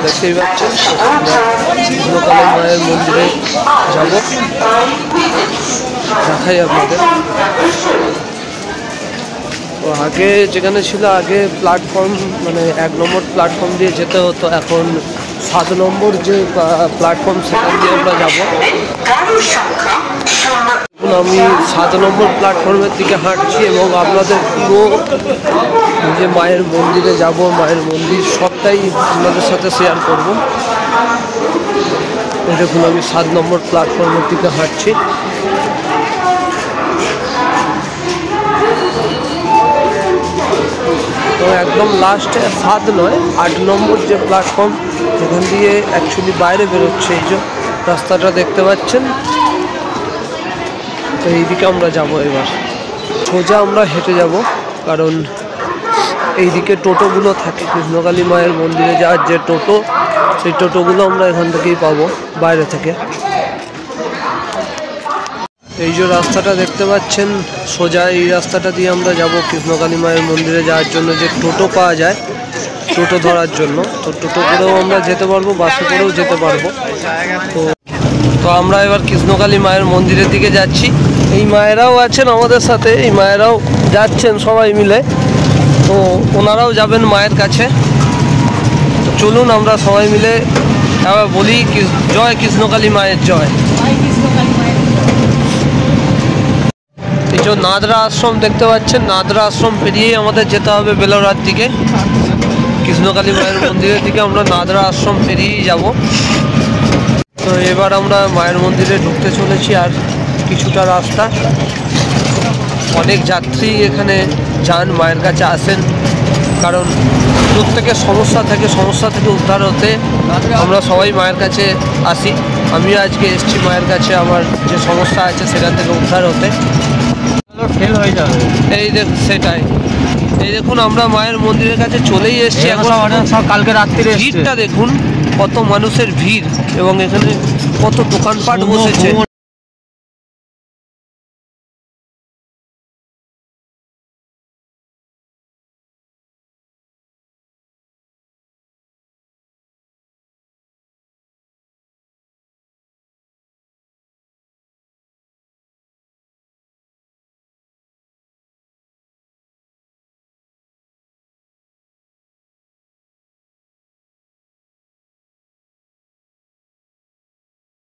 দেখতেই পাচ্ছেন কৃষ্ণকালী মায়ের মন্দিরে যাব, দেখাই আপনাদের। তো আগে যেখানে ছিল, আগে প্ল্যাটফর্ম মানে 1 নম্বর প্ল্যাটফর্ম দিয়ে যেতে হতো, এখন 7 নম্বর যে প্ল্যাটফর্ম সেখান দিয়ে আমরা যাব। আমি 7 নম্বর প্ল্যাটফর্মের দিকে হাঁটছি এবং আপনাদের পুরো যে মায়ের মন্দিরে যাব, মায়ের মন্দির সবটাই আপনাদের সাথে শেয়ার করব। দেখুন আমি 7 নম্বর প্ল্যাটফর্মের দিকে হাঁটছি। তো একদম লাস্টে 7 নয় 8 নম্বর যে প্ল্যাটফর্ম, এখান দিয়ে অ্যাকচুয়ালি বাইরে বেরোচ্ছে। এই যে রাস্তাটা দেখতে পাচ্ছেন, তো এইদিকে আমরা যাব। এবার সোজা আমরা হেঁটে যাব, কারণ এইদিকে টোটোগুলো থাকে। কৃষ্ণকালী মায়ের মন্দিরে যাওয়ার যে টোটো, সেই টোটোগুলো আমরা এখান থেকেই পাবো বাইরে থেকে। এই যে রাস্তাটা দেখতে পাচ্ছেন, সোজা এই রাস্তাটা দিয়ে আমরা যাব কৃষ্ণকালী মায়ের মন্দিরে যাওয়ার জন্য। যে টোটো পাওয়া যায় টোটো ধরার জন্য, তো টোটো করেও আমরা যেতে পারবো, বাসে করেও যেতে পারবো। তো আমরা এবার কৃষ্ণকালী মায়ের মন্দিরের দিকে যাচ্ছি। এই মায়েরাও আছেন আমাদের সাথে, এই মায়েরাও যাচ্ছেন সবাই মিলে, তো ওনারাও যাবেন মায়ের কাছে। তো চলুন আমরা সবাই মিলে আবার বলি জয় কৃষ্ণকালী মায়ের জয়। এই যে নাদরা আশ্রম দেখতে পাচ্ছেন, নাদরা আশ্রম পেরিয়েই আমাদের যেতে হবে বেলোরার দিকে। কৃষ্ণকালী মায়ের মন্দিরের দিকে আমরা নাদরা আশ্রম পেরিয়েই যাব। তো এবার আমরা মায়ের মন্দিরে ঢুকতে চলেছি, আর কিছুটা রাস্তা। অনেক যাত্রী এখানে যান, মায়ের কাছে আসেন, কারণ প্রত্যেকের সমস্যা থেকে উদ্ধার হতে আমরা সবাই মায়ের কাছে আসি। আমিও আজকে এসেছি মায়ের কাছে, আমার যে সমস্যা আছে সেখান থেকে উদ্ধার হতে। ফেল হয়ে যাবে এই সেটাই। এই দেখুন আমরা মায়ের মন্দিরের কাছে চলেই এসেছি। এখন সব কালকে রাত্রিরে ভিড়টা দেখুন, কত মানুষের ভিড় এবং এখানে কত দোকানপাট বসেছে।